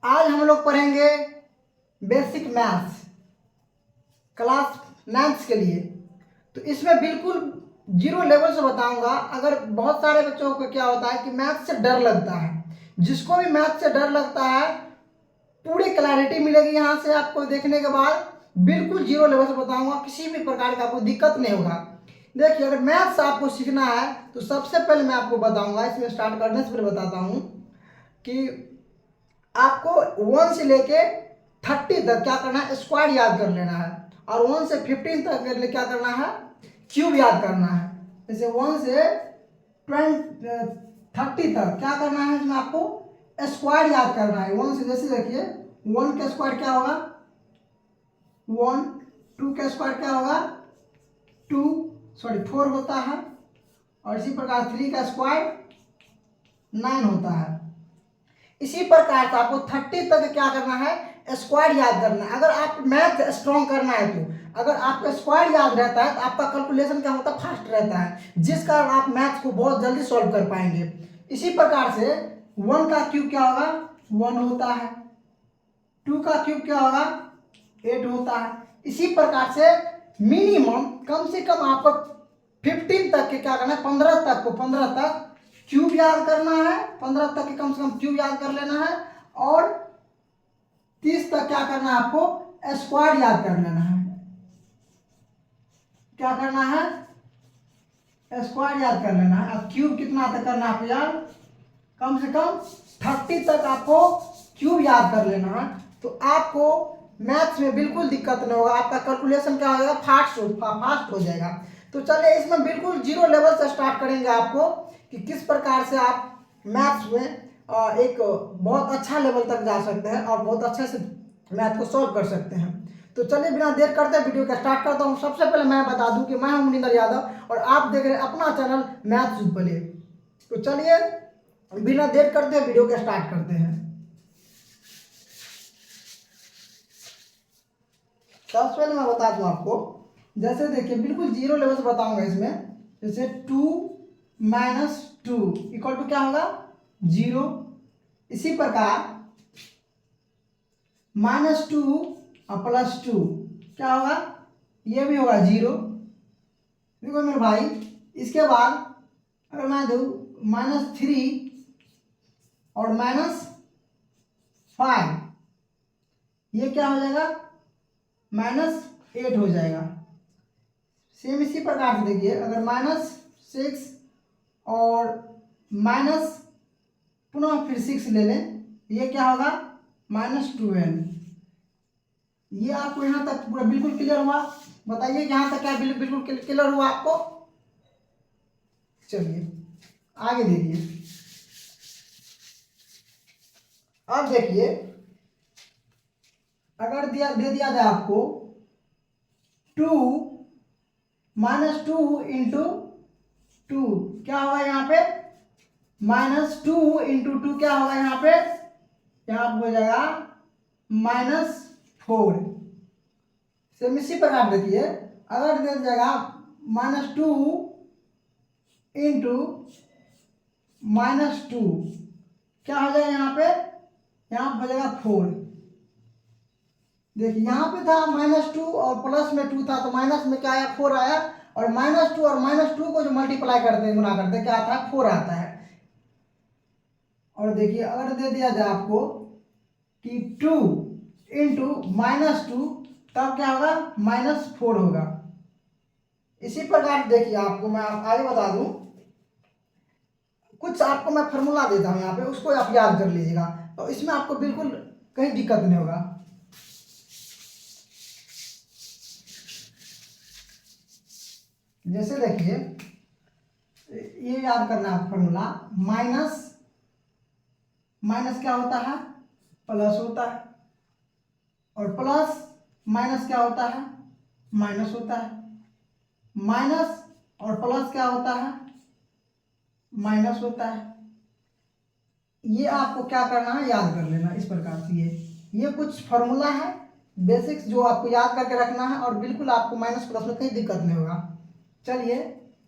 आज हम लोग पढ़ेंगे बेसिक मैथ्स क्लास 9th के लिए। तो इसमें बिल्कुल जीरो लेवल से बताऊंगा। अगर बहुत सारे बच्चों को क्या होता है कि मैथ्स से डर लगता है, जिसको भी मैथ्स से डर लगता है पूरी क्लैरिटी मिलेगी यहाँ से आपको देखने के बाद। बिल्कुल जीरो लेवल से बताऊंगा, किसी भी प्रकार का आपको दिक्कत नहीं होगा। देखिए, अगर मैथ्स आपको सीखना है तो सबसे पहले मैं आपको बताऊंगा, इसमें स्टार्ट करने से पहले बताता हूँ कि आपको 1 से लेके 30 तक क्या करना है, स्क्वायर याद कर लेना है। और 1 से 15 तक के लिए क्या करना है, क्यूब याद करना है। जैसे 1 से 30 तक क्या करना है, इसमें आपको स्क्वायर याद करना है। 1 से जैसे देखिए 1 का स्क्वायर क्या होगा 1, 2 का स्क्वायर क्या होगा 4 होता है। और इसी प्रकार 3 का स्क्वायर 9 होता है। इसी प्रकार से आपको 30 तक क्या करना है, स्क्वायर याद करना है। अगर आप मैथ स्ट्रॉन्ग करना है तो अगर आपका स्क्वायर याद रहता है तो आपका कैलकुलेशन क्या होता है, फास्ट रहता है, जिस कारण आप मैथ को बहुत जल्दी सॉल्व कर पाएंगे। इसी प्रकार से 1 का क्यूब क्या होगा 1 होता है, 2 का क्यूब क्या होगा 8 होता है। इसी प्रकार से मिनिमम कम से कम आपको 15 तक के क्या करना है, 15 तक क्यूब याद करना है। 15 तक के कम से कम क्यूब याद कर लेना है। और 30 तक क्या करना है, आपको स्क्वायर याद कर लेना है। क्या करना है, स्क्वायर याद कर लेना है। अब क्यूब कितना तक करना है आपको याद, कम से कम 30 तक आपको क्यूब याद कर लेना है। तो आपको मैथ्स में बिल्कुल दिक्कत नहीं होगा, आपका कैलकुलेशन क्या हो जाएगा, फास्ट हो जाएगा। तो चलिए इसमें बिल्कुल जीरो लेवल से स्टार्ट करेंगे आपको कि किस प्रकार से आप मैथ्स में एक बहुत अच्छा लेवल तक जा सकते हैं और बहुत अच्छे से मैथ को सॉल्व कर सकते हैं। तो चलिए बिना देर करते वीडियो का स्टार्ट करता हूँ। सबसे पहले मैं बता दूं कि मैं हूं मुनिंदर यादव और आप देख रहे हैं अपना चैनल मैथ्स विद प्ले। तो चलिए बिना देर करते वीडियो का स्टार्ट करते हैं। सबसे पहले मैं बता दूं आपको, जैसे देखिए बिल्कुल जीरो लेवल से बताऊंगा इसमें। जैसे 2 - 2 इक्वल टू क्या होगा 0। इसी प्रकार -2 और +2 क्या होगा, ये भी होगा 0। देखो मेरे भाई, इसके बाद अगर मैं दूँ -3 और -5, ये क्या हो जाएगा -8 हो जाएगा। सेम इसी प्रकार से देखिए, अगर -6 और माइनस पुनः फिर 6 ले लें, ये क्या होगा -12। ये आपको यहाँ तक पूरा बिल्कुल क्लियर हुआ, बताइए कि यहाँ तक क्या बिल्कुल क्लियर हुआ आपको। चलिए आगे देखिए। अब देखिए, अगर दे दिया जाए आपको 2 - 2 इंटू 2 क्या होगा यहाँ पे, -2 इंटू 2 क्या होगा यहाँ पे, यहाँ हो जाएगा -4। सेम इसी प्रकार देखिए, अगर दे जाएगा -2 इंटू -2 क्या हो जाएगा यहाँ पे, यहाँ हो जाएगा 4। देखिए यहाँ पे था -2 और प्लस में 2 था, तो माइनस में क्या आया 4 आया। और -2 और -2 को जो मल्टीप्लाई करते हैं, गुणा करते हैं, क्या आता है 4 आता है। और देखिए अगर दे दिया जाए आपको कि 2 इंटू -2 तब क्या होगा -4 होगा। इसी प्रकार देखिए, आपको मैं आगे बता दूं, कुछ आपको मैं फार्मूला देता हूं यहाँ पे, उसको आप याद कर लीजिएगा। तो इसमें आपको बिल्कुल कहीं दिक्कत नहीं होगा। जैसे देखिए, ये याद करना है फार्मूला, माइनस क्या होता है, प्लस होता है। और प्लस माइनस क्या होता है, माइनस होता है। माइनस और प्लस क्या होता है, माइनस होता है। ये आपको क्या करना है, याद कर लेना इस प्रकार से। ये कुछ फॉर्मूला है बेसिक्स जो आपको याद करके रखना है, और बिल्कुल आपको माइनस प्लस में कहीं दिक्कत नहीं होगा। चलिए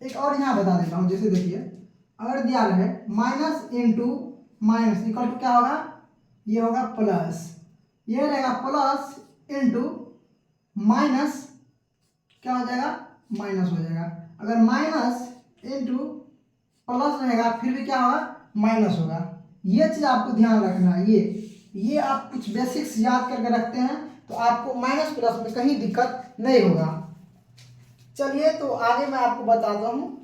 एक और यहाँ बता देता हूँ। जैसे देखिए, अगर दिया रहे minus into minus equal to क्या होगा ये होगा प्लस, ये रहेगा प्लस इंटू माइनस, क्या हो जाएगा माइनस हो जाएगा। अगर माइनस इंटू प्लस रहेगा फिर भी क्या होगा माइनस होगा। ये चीज़ आपको ध्यान रखना है। ये आप कुछ बेसिक्स याद करके रखते हैं तो आपको माइनस प्लस में कहीं दिक्कत नहीं होगा। चलिए तो आगे मैं आपको बताता हूँ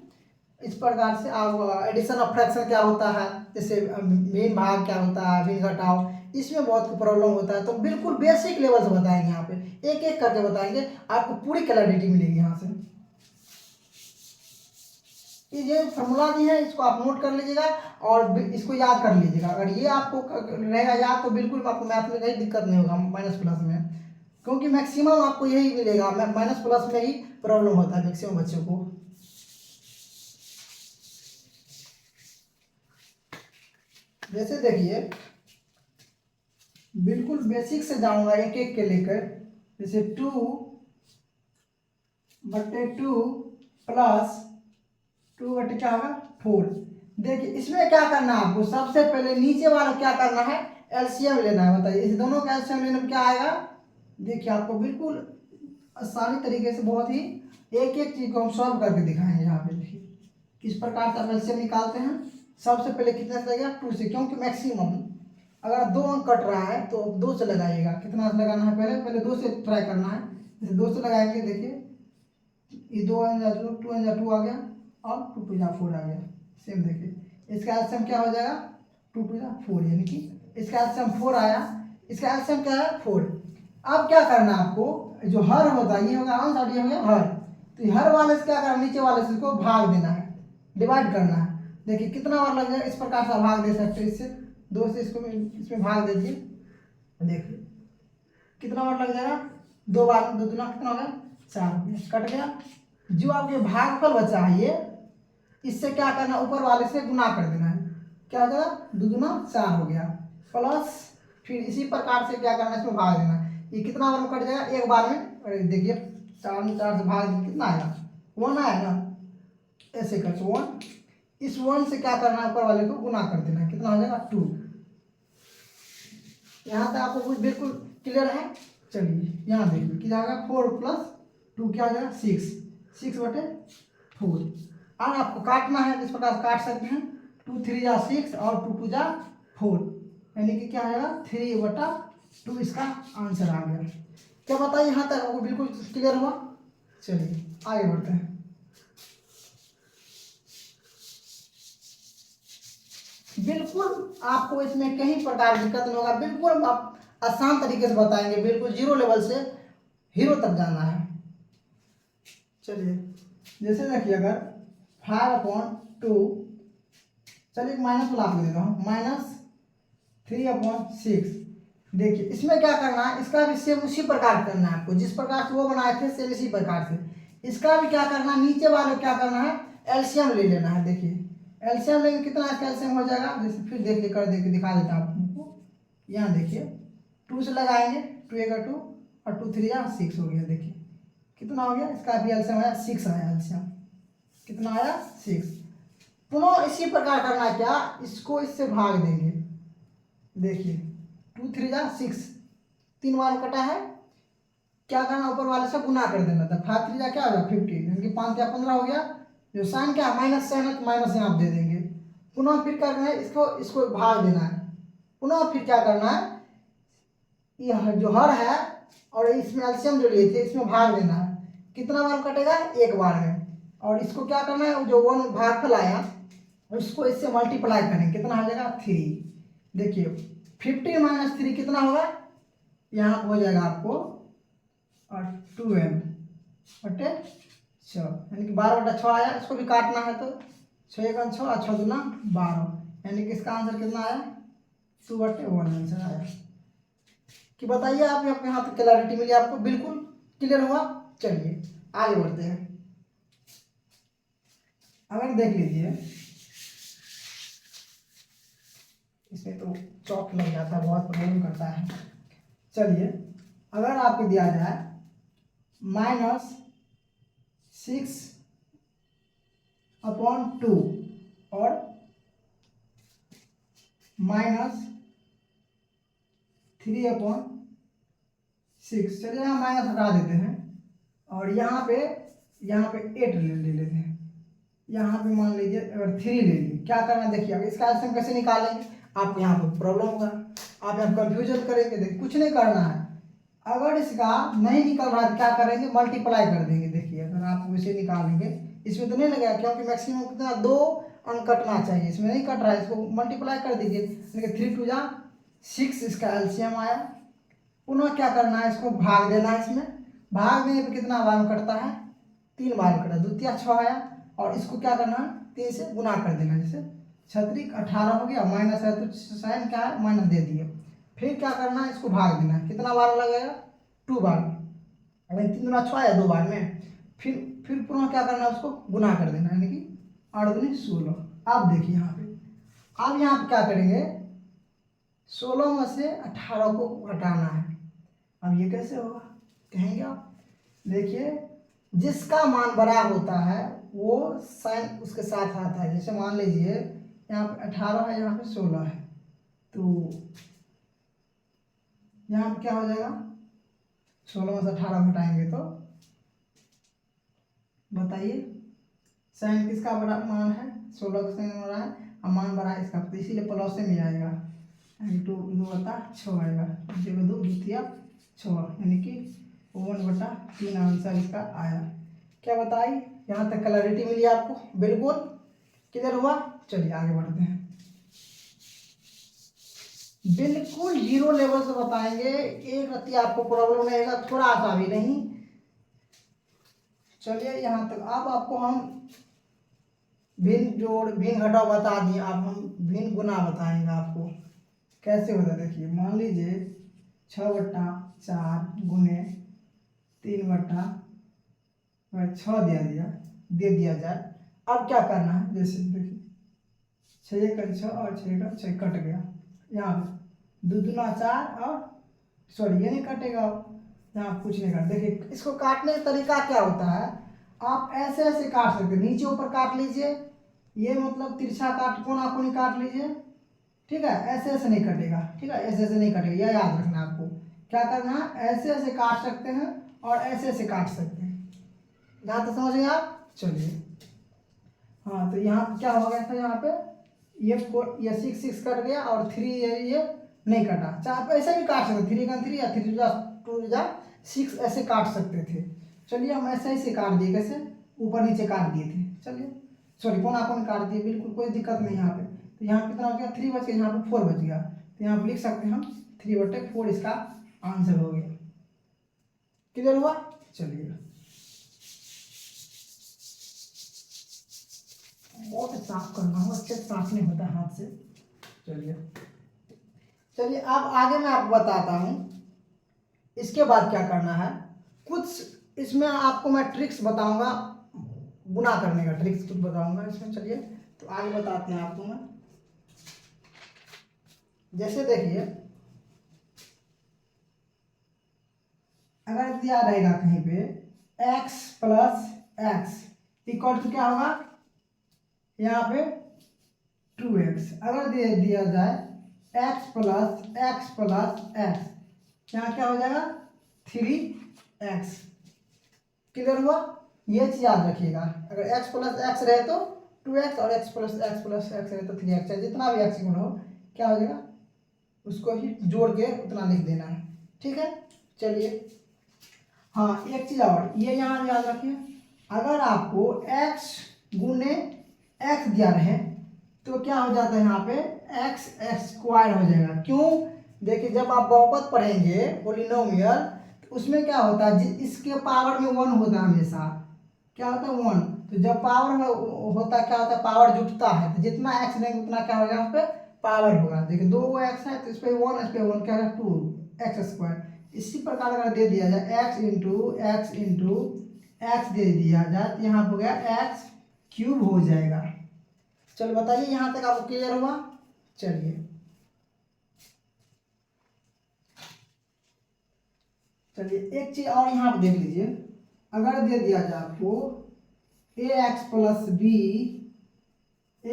इस प्रकार से आप एडिशन और फ्रैक्शन क्या होता है, जैसे मेन भाग क्या होता है, भिन्न घटाव, इसमें बहुत प्रॉब्लम होता है। तो बिल्कुल बेसिक लेवल से बताएंगे, यहाँ पे एक एक करके बताएंगे, आपको पूरी क्लैरिटी मिलेगी यहाँ से। ये फॉर्मूला भी है, इसको आप नोट कर लीजिएगा और इसको याद कर लीजिएगा। अगर ये आपको रहेगा याद तो बिल्कुल आपको मैथ में कहीं दिक्कत नहीं होगा माइनस प्लस में, क्योंकि मैक्सिमम आपको यही मिलेगा, माइनस प्लस में ही प्रॉब्लम होता है मैक्सिमम बच्चों को। जैसे देखिए बिल्कुल बेसिक से जाऊंगा एक एक के लेकर, जैसे 2/2 प्लस 2/4 क्या होगा 4। देखिए इसमें क्या करना है आपको, सबसे पहले नीचे वाला क्या करना है एलसीएम लेना है। बताइए इस दोनों का एलसीएम लेने में क्या आएगा। देखिए आपको बिल्कुल आसानी तरीके से बहुत ही एक एक चीज को हम सॉल्व करके दिखाएंगे। यहाँ पे देखिए किस प्रकार से आप एलसीएम निकालते हैं। सबसे पहले कितने से लगेगा 2 से, क्योंकि मैक्सिमम अगर 2 अंक कट रहा है तो 2 से लगाइएगा। कितना से लगाना है पहले 2 से ट्राई करना है। जैसे 2 से लगाएंगे, देखिए ये 2 2 आ गया और 2 2 4 आ गया। सेम देखिए इसका एलसीएम क्या हो जाएगा 2 2 4, यानी कि इसका एलसीएम 4 आया। इसका एलसीएम क्या है 4। अब क्या करना है आपको, जो हर होता है ये होगा अंश और ये हो गया हर, तो हर वाले से क्या करना नीचे वाले से इसको भाग देना है, डिवाइड करना है। देखिए कितना बार लग जाएगा, इस प्रकार से भाग दे सकते हैं। इससे 2 से इसको इसमें भाग दे दिए, देखिए कितना बार लग जाएगा 2 बार, 2 दूना कितना हो गया 4, कट गया। जो आपके भागफल बचा है ये, इससे क्या करना ऊपर वाले से गुना कर देना है, क्या हो जाएगा 2 दूना 4 हो गया, प्लस फिर इसी प्रकार से क्या करना है इसमें भाग देना है। ये कितना बार में कट जाएगा एक बार में। अरे देखिए 4 में 4 से भाग दें कितना आएगा 1 आएगा, ऐसे कर 1, इस 1 से क्या करना है ऊपर वाले को गुना कर देना है, कितना हो जाएगा 2। यहाँ तक आपको कुछ बिल्कुल क्लियर है। चलिए यहाँ देखिए क्या जाएगा 4 + 2 क्या हो जाएगा 6, 6/4। और आपको काटना है, इस प्रकार काट सकते हैं 2 3 जा 6 और 2 2 जा 4, यानी कि क्या हो जाएगा 3/2 इसका आंसर आ गया। क्या बताइए यहाँ तक आपको बिल्कुल क्लियर हुआ। चलिए आगे बढ़ते हैं। बिल्कुल आपको इसमें कहीं प्रकार की दिक्कत नहीं होगा, बिल्कुल आप आसान तरीके से बताएंगे, बिल्कुल जीरो लेवल से हीरो तक जाना है। चलिए जैसे देखिए अगर 5/2, चलिए माइनस वाला आपको देता हूँ, -3/6। देखिए इसमें क्या करना है, इसका भी सेम उसी प्रकार करना है आपको, जिस प्रकार से वो बनाए थे सेम इसी प्रकार से इसका भी क्या करना है, नीचे वाले क्या करना है एलसीएम ले लेना है। देखिए एलसीएम लेंगे कितना इसका एलसीएम हो जाएगा, जैसे फिर देखिए कर देके दिखा देता हूँ आपको। यहाँ देखिए 2 से लगाएंगे 2 × 2 और 2 3 या 6 हो गया। देखिए कितना हो गया, इसका भी एलसीएम आया 6 आया, एलसीएम कितना आया 6। पुनः इसी प्रकार करना है, क्या इसको इससे भाग देंगे। देखिए 2 3 जा 6, 3 बार कटा है, क्या करना ऊपर वाले से गुना कर देना था। 5 3 जा क्या होगा 15, यानी कि 5 या 15 हो गया। जो साइन क्या माइनस साइन है तो माइनस यहाँ आप दे देंगे। पुनः फिर क्या करना है, इसको इसको भाग देना है। पुनः फिर क्या करना है, यह जो हर है और इसमें एलसीएम जो लिए थे इसमें भाग देना है। कितना बार कटेगा एक बार में। और इसको क्या करना है, जो 1 भागफल आया उसको इससे मल्टीप्लाई करेंगे, कितना हो जाएगा 3। देखिए 15 - 3 कितना होगा, यहाँ हो जाएगा आपको और 2m/6, यानी कि 12/6 आया। इसको भी काटना है तो 6 × 6 और 6 दूना 12, यानी कि इसका आंसर कितना आया 2/1 आंसर आया। कि बताइए आप यहाँ पे क्लैरिटी मिली आपको, बिल्कुल क्लियर हुआ। चलिए आगे बढ़ते हैं। अगर देख लीजिए इसमें तो चौक लग जाता है, बहुत प्रॉब्लम करता है। चलिए अगर आपको दिया जाए -6/2 और -3/2, 3/6। चलिए यहाँ माइनस हटा देते हैं और यहाँ पे 8 ले लेते हैं। यहाँ पे मान लीजिए अगर 3 ले लिए, क्या करना देखिए। अब इसका एल्सियम कैसे निकालेंगे, आपको यहाँ पे प्रॉब्लम होगा, आप यहाँ कंफ्यूजन करेंगे। देखिए कुछ नहीं करना है, अगर इसका नहीं निकल रहा है तो क्या करेंगे, मल्टीप्लाई कर देंगे। देखिए अगर आप वैसे निकालेंगे, इसमें तो नहीं लगेगा क्योंकि मैक्सिमम कितना 2 अंक कटना चाहिए, इसमें नहीं कट रहा है, इसको मल्टीप्लाई कर दीजिए। देखिए 3 2 6 इसका एल्सियम आया। पुनः क्या करना है, इसको भाग देना है। इसमें भाग देने पर कितना बार में कटता है, 3 बार कटा, द्वितीय 6 आया। और इसको क्या करना है, 3 से गुना कर देना। जैसे 6 18 हो गया, माइनस है तो साइन क्या है, माइनस दे दिए। फिर क्या करना है, इसको भाग देना है। कितना बार लगेगा, 2 बार। अगर 3 गुना 6 आया 2 बार में, फिर पुनः क्या करना है, उसको गुना कर देना, यानी कि 8 दूनी 16। आप देखिए यहाँ पे, अब यहाँ पे क्या करेंगे, 16 में से 18 को हटाना है। अब ये कैसे होगा कहेंगे आप, देखिए जिसका मान बड़ा होता है वो साइन उसके साथ आता है। जैसे मान लीजिए यहाँ पे 18 है, यहाँ पे 16 है, तो यहाँ पे क्या हो जाएगा, 16 में से 18 घटाएंगे तो बताइए साइन किसका बड़ा मान है, 16 का साइन बड़ा है और मान बड़ा है इसका, तो इसीलिए प्लस में आएगा, यानी 2/6 आएगा। 2 द्वितीय 6 यानी कि 1/3 आंसर इसका आया। क्या बताइए, यहाँ तक क्लैरिटी मिली आपको, बिल्कुल क्लियर हुआ। चलिए आगे बढ़ते हैं, बिल्कुल 0 लेवल से बताएंगे, एक रत्ती आपको प्रॉब्लम नहीं होगा, थोड़ा सा भी नहीं। चलिए यहाँ तक। अब आपको हम भिन्न जोड़ भिन्न घटाव बता दिए, अब हम भिन्न गुना बताएंगे आपको कैसे होता है। देखिए मान लीजिए 6/4 गुने 3/6 दे दिया जाए। अब क्या करना है, जैसे देखिए 6 का 6 और 6 का 6 कट गया, यहाँ पे 2 दूना 4 और सॉरी ये नहीं कटेगा, यहाँ कुछ नहीं काट। देखिए इसको काटने का तरीका क्या होता है, आप ऐसे ऐसे काट सकते, नीचे ऊपर काट लीजिए, ये मतलब तिरछा काट कोना कोनी काट लीजिए, ठीक है। ऐसे ऐसे नहीं कटेगा, ठीक है, ऐसे ऐसे नहीं कटेगा, यह याद रखना आपको। क्या करना है, ऐसे ऐसे काट सकते हैं और ऐसे ऐसे काट सकते हैं, यहाँ तो समझ गए आप। चलिए हाँ, तो यहाँ क्या हो गया था, यहाँ पे ये 6 कट गया और 3 ये नहीं कटा। चाहे आप ऐसे भी काट सकते, 3 का 3 या 3 2 6 ऐसे काट सकते थे। चलिए हम ऐसे ऐसे काट दिए, कैसे ऊपर नीचे काट दिए थे। चलिए सॉरी कोना कोनी काट दिए, बिल्कुल कोई दिक्कत नहीं यहाँ पे। तो यहाँ कितना हो गया, 3 बच गया, यहाँ पे 4 बच गया, तो यहाँ पे लिख सकते हैं हम 3/4 इसका आंसर हो गया। क्लियर हुआ। चलिए बहुत साफ करना हो, अच्छे साफ नहीं होता हाथ से। चलिए अब आगे मैं आपको बताता हूँ इसके बाद क्या करना है। कुछ इसमें आपको मैं ट्रिक्स बताऊंगा, गुना करने का ट्रिक्स कुछ बताऊंगा इसमें। चलिए तो आगे बताते हैं आपको मैं। जैसे देखिए अगर दिया रहेगा कहीं पे x + x इक्वल टू क्या होगा, यहाँ पे 2x। अगर दे दिया जाए x + x, यहाँ क्या हो जाएगा 3x। क्लियर हुआ। ये चीज याद रखिएगा, अगर x + x रहे तो 2x और x + x रहे तो 3x है। जितना भी x गुण हो क्या हो जाएगा, उसको ही जोड़ के उतना लिख देना है, ठीक है। चलिए हाँ एक चीज और, ये यहाँ याद रखिए, अगर आपको x गुने x दिया रहे तो क्या हो जाता है, यहाँ पे x² हो जाएगा। क्यों, देखिए जब आप बहुपद पढ़ेंगे पोलिनोमियल, तो उसमें क्या होता है, इसके पावर में 1 होता है हमेशा। क्या होता है 1, तो जब पावर में होता क्या होता है, पावर जुटता है, तो जितना x लेंगे उतना क्या होगा, उस पर पावर होगा। देखिए 2x है तो इस पर 1, इस पर 1 क्या है 2x²। इसी प्रकार अगर दे दिया जाए x इंटू x दे दिया जाए तो यहाँ हो गया x³ हो जाएगा। चलो बताइए यहाँ तक आपको क्लियर हुआ। चलिए एक चीज और यहाँ पे देख लीजिए, अगर दे दिया जाए आपको ax + b =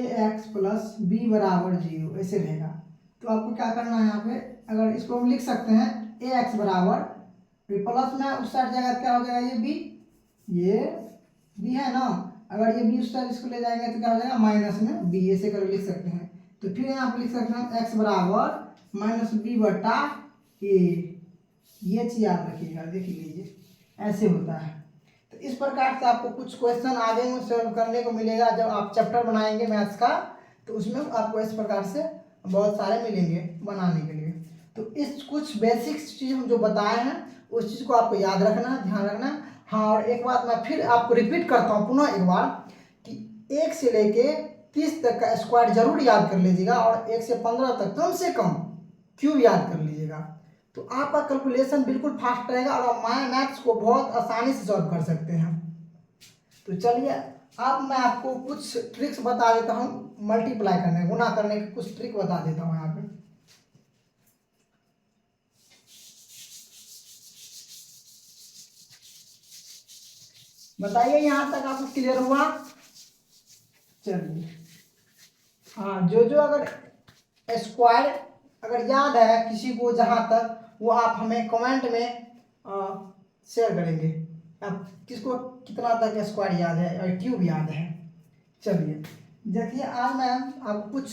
0 ऐसे रहेगा, तो आपको क्या करना है यहाँ पे, अगर इसको हम लिख सकते हैं ए एक्स बराबर प्लस में उस साइड जाएगा क्या हो जाएगा, ये बी है ना, अगर ये बी उस साइड इसको ले जाएंगे तो क्या हो जाएगा माइनस में बी, ऐसे करके लिख सकते हैं। तो फिर यहाँ पे लिख सकते हैं एक्स बराबर माइनस बी बटा ए, ये चीज़ याद रखिएगा, देख लीजिए ऐसे होता है। तो इस प्रकार से आपको कुछ क्वेश्चन आगे में सॉल्व करने को मिलेगा जब आप चैप्टर बनाएंगे मैथ्स का, तो उसमें आपको इस प्रकार से बहुत सारे मिलेंगे बनाने के लिए। तो इस कुछ बेसिक्स चीज़ हम जो बताए हैं उस चीज़ को आपको याद रखना है, ध्यान रखना है। हाँ, और एक बात मैं फिर आपको रिपीट करता हूँ पुनः एक बार कि 1 से लेके 30 तक का स्क्वायर जरूर याद कर लीजिएगा और 1 से 15 तक कम से कम क्यूब याद कर लीजिएगा, तो आपका कैलकुलेशन बिल्कुल फास्ट रहेगा और आप मैथ्स को बहुत आसानी से सॉल्व कर सकते हैं। तो चलिए अब मैं आपको कुछ ट्रिक्स बता देता हूँ, मल्टीप्लाई करने गुणा करने के कुछ ट्रिक बता देता हूँ यहाँ पे। बताइए यहाँ तक आपको क्लियर हुआ? चलिए हाँ, जो अगर स्क्वायर अगर याद है किसी को जहाँ तक, वो आप हमें कमेंट में शेयर करेंगे, आप किसको कितना तक स्क्वायर याद है और क्यूब याद है। चलिए देखिए आज मैं आपको कुछ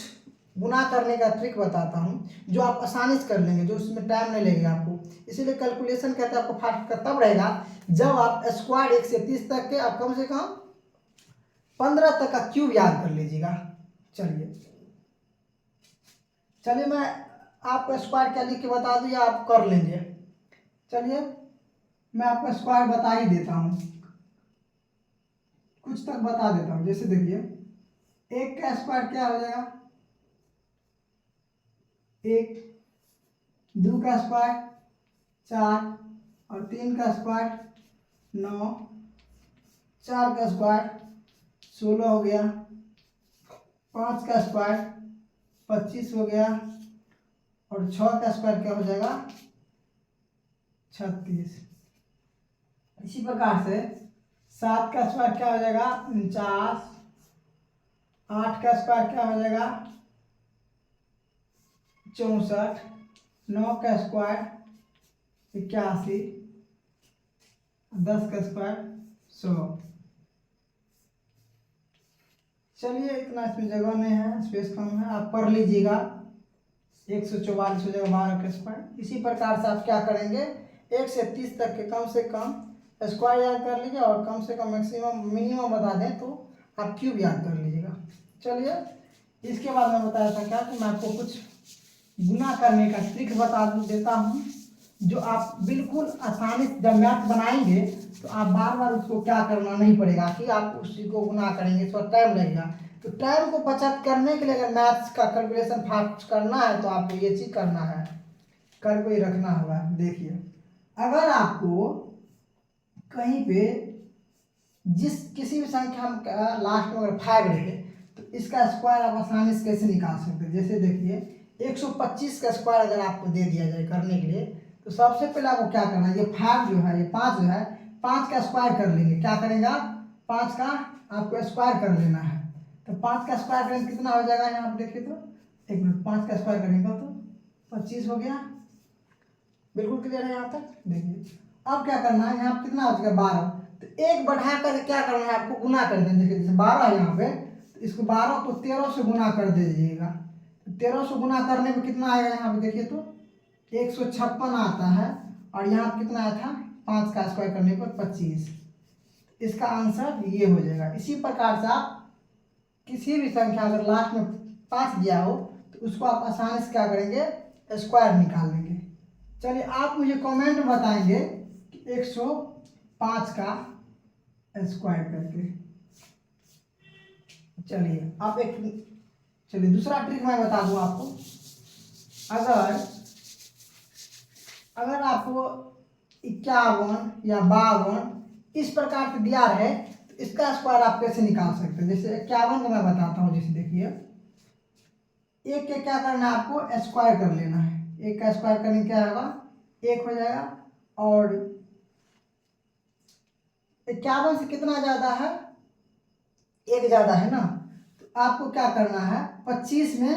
गुना करने का ट्रिक बताता हूँ जो आप आसानी से कर लेंगे, जो उसमें टाइम नहीं लगेगा आपको। इसीलिए कैलकुलेशन कहते हैं आपको फास्ट का तब रहेगा जब आप स्क्वायर 1 से 30 तक के आप कम से कम 15 तक का क्यूब याद कर लीजिएगा। चलिए मैं आपको स्क्वायर क्या लिख के बता दूँ या आप कर लेंगे। चलिए मैं आपको स्क्वायर बता ही देता हूँ, कुछ तक बता देता हूँ। जैसे देखिए 1 का स्क्वायर क्या हो जाएगा 1, 2 का स्क्वायर 4 और 3 का स्क्वायर 9, 4 का स्क्वायर 16 हो गया, 5 का स्क्वायर 25 हो गया और 6 का स्क्वायर क्या हो जाएगा 36। इसी प्रकार से 7 का स्क्वायर क्या हो जाएगा 49, 8 का स्क्वायर क्या हो जाएगा 64, 9 का स्क्वायर 81, 10 का स्क्वायर 100। चलिए इतना इसमें जगह नहीं है, स्पेस कम है, आप पढ़ लीजिएगा। 144 हो जाएगा 12 का स्क्वायर। इसी प्रकार से आप क्या करेंगे 1 से 30 तक के कम से कम स्क्वायर याद कर लीजिए और कम से कम मैक्सिमम मिनिमम बता दें तो आप क्यूब याद कर लीजिएगा। चलिए इसके बाद मैं बताया था क्या कि मैं आपको कुछ गुना करने का ट्रिक बता देता हूँ जो आप बिल्कुल आसानी से जब मैथ बनाएंगे तो आप बार बार उसको क्या करना नहीं पड़ेगा कि आप उसी को गुना करेंगे, थोड़ा टाइम लगेगा। तो टाइम को बचत करने के लिए अगर मैथ्स का कैलकुलेशन फास्ट करना है तो आपको ये चीज़ करना है, करके ही रखना होगा। देखिए अगर आपको कहीं पे किसी भी संख्या का लास्ट में अगर 5 रहे तो इसका स्क्वायर आप आसानी से कैसे निकाल सकते हैं। जैसे देखिए 125 का स्क्वायर अगर आपको दे दिया जाए करने के लिए तो सबसे पहले आपको क्या करना है, ये 5 जो है ये 5 जो है 5 का स्क्वायर कर लेंगे। क्या करेंगे आप 5 का आपको स्क्वायर कर लेना है। तो 5 का स्क्वायर करेंगे कितना हो जाएगा, यहाँ पे देखिए तो 1 मिनट, 5 का स्क्वायर करेंगे तो 25 हो गया। बिल्कुल क्लियर है यहाँ तक। देखिए अब क्या करना है, यहाँ कितना हो जाएगा 12, तो 1 बढ़ा कर क्या करना है आपको गुना कर देना। देखिए जैसे 12 है यहाँ पे तो इसको 12 को 13 से गुना कर दीजिएगा। तो 13 से गुना करने में कितना आएगा, यहाँ पे देखिए तो 156 आता है और यहाँ कितना आया था 5 का स्क्वायर करने पर 25। इसका आंसर ये हो जाएगा। इसी प्रकार से आप किसी भी संख्या अगर लास्ट में 5 दिया हो तो उसको आप आसानी से क्या करेंगे स्क्वायर निकाल लेंगे। चलिए आप मुझे कमेंट में बताएंगे कि 105 का स्क्वायर करके। चलिए आप चलिए दूसरा ट्रिक मैं बता दूं आपको। अगर आपको 51 या 52 इस प्रकार से दिया रहे तो इसका स्क्वायर आप कैसे निकाल सकते हैं। जैसे 51 का मैं बताता हूँ। जैसे देखिए 1 के क्या करना है आपको स्क्वायर कर लेना है। 1 का स्क्वायर करने क्या होगा 1 हो जाएगा और 51 से कितना ज़्यादा है 1 ज़्यादा है ना, तो आपको क्या करना है 25 में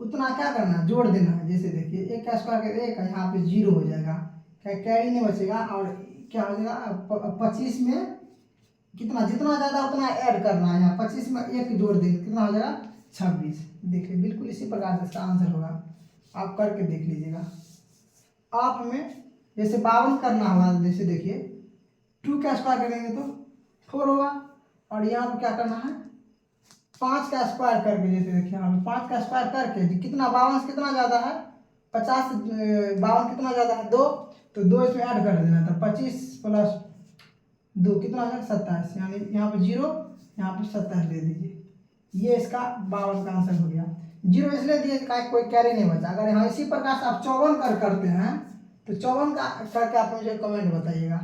उतना क्या करना है, जोड़ देना है। जैसे देखिए 1 का स्क्वायर कर 1 यहाँ पे 0 हो जाएगा, क्या कैरी नहीं बचेगा, और क्या हो जाएगा 25 में कितना, जितना ज़्यादा उतना ऐड करना है। यहाँ 25 में 1 जोड़ देंगे, कितना हो जाएगा 26। देखिए बिल्कुल इसी प्रकार से इसका आंसर होगा, आप करके देख लीजिएगा। आप हमें जैसे 52 करना होगा, जैसे देखिए 2 का स्क्वायर करेंगे तो 4 होगा, और यहाँ पर क्या करना है 5 का स्क्वायर करके, जैसे देखिए हम 5 का स्क्वायर करके कितना 52 से कितना ज़्यादा है 50 से 52 कितना ज़्यादा है 2, तो 2 इसमें ऐड कर देना था। 25 प्लस 2 कितना हो जाएगा 27, यानी यहाँ पर 0, यहाँ पर 27 दे दीजिए। ये इसका 52 का आंसर हो गया। 0 इसलिए दिए कोई कैरी नहीं बचा। अगर यहाँ इसी प्रकार से आप 54 करते हैं तो 54 का करके आप मुझे कमेंट बताइएगा।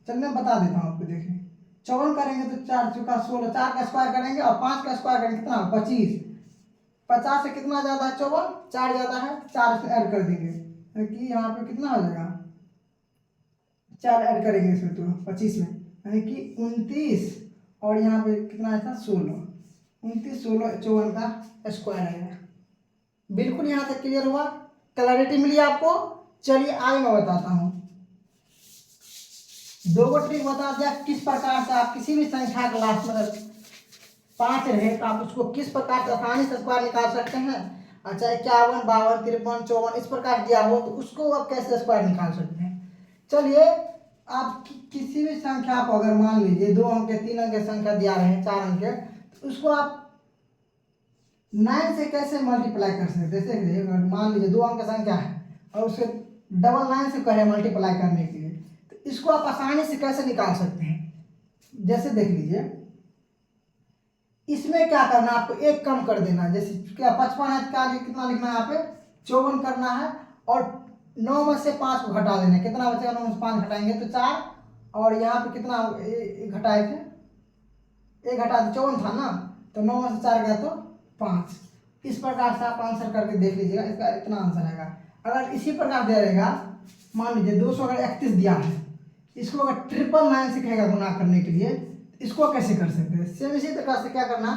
चल मैं बता देता हूँ आपको। देखिए 54 करेंगे तो 4 चौका 16, 4 का स्क्वायर करेंगे और 5 का स्क्वायर करेंगे कितना 25। 50 से कितना ज़्यादा है 54, 4 ज़्यादा है, 4 इसमें ऐड कर देंगे तो कि यहाँ पे कितना हो जाएगा 4 ऐड करेंगे इसमें तो 25 में, यानी कि 29, और यहाँ पे कितना था 16, 29 16 54 का स्क्वायर आएगा। बिल्कुल यहाँ तक क्लियर हुआ, क्लैरिटी मिली आपको। चलिए आगे मैं बताता हूँ। 2 गो ट्रिक बता दिया किस प्रकार से आप किसी भी संख्या का लास्ट में 5 रहे तो आप उसको किस प्रकार से आसानी से स्क्वायर निकाल सकते हैं। अच्छा 51 52 53 54 इस प्रकार दिया हो तो उसको आप कैसे स्क्वायर निकाल सकते हैं। चलिए आप किसी भी संख्या को अगर मान लीजिए 2 अंक 3 अंक की संख्या दिया रहे हैं 4 अंक के, तो उसको आप 9 से कैसे मल्टीप्लाई कर सकते हैं। जैसे अगर मान लीजिए 2 अंक की संख्या है और उसे 999 से कहें मल्टीप्लाई करने के लिए, तो इसको आप आसानी से कैसे निकाल सकते हैं। जैसे देख लीजिए इसमें क्या करना है, आपको 1 कम कर देना है। जैसे क्या 55 है क्या कितना लिखना है यहाँ पे 54 करना है, और 9 में से 5 को घटा देना है, कितना बचेगा 9 में से 5 घटाएंगे तो 4, और यहाँ पे कितना घटाए थे 1 घटा दे 54 था ना, तो 9 में से 4 गया तो 5। इस प्रकार से आप आंसर करके देख लीजिएगा, इसका इतना आंसर आएगा। अगर इसी प्रकार दे रहेगा, मान लीजिए 231 दिया है, इसको अगर 999 से कहेगा गुना करने के लिए, इसको कैसे कर सकते हैं। सेम इसी प्रकार से क्या करना,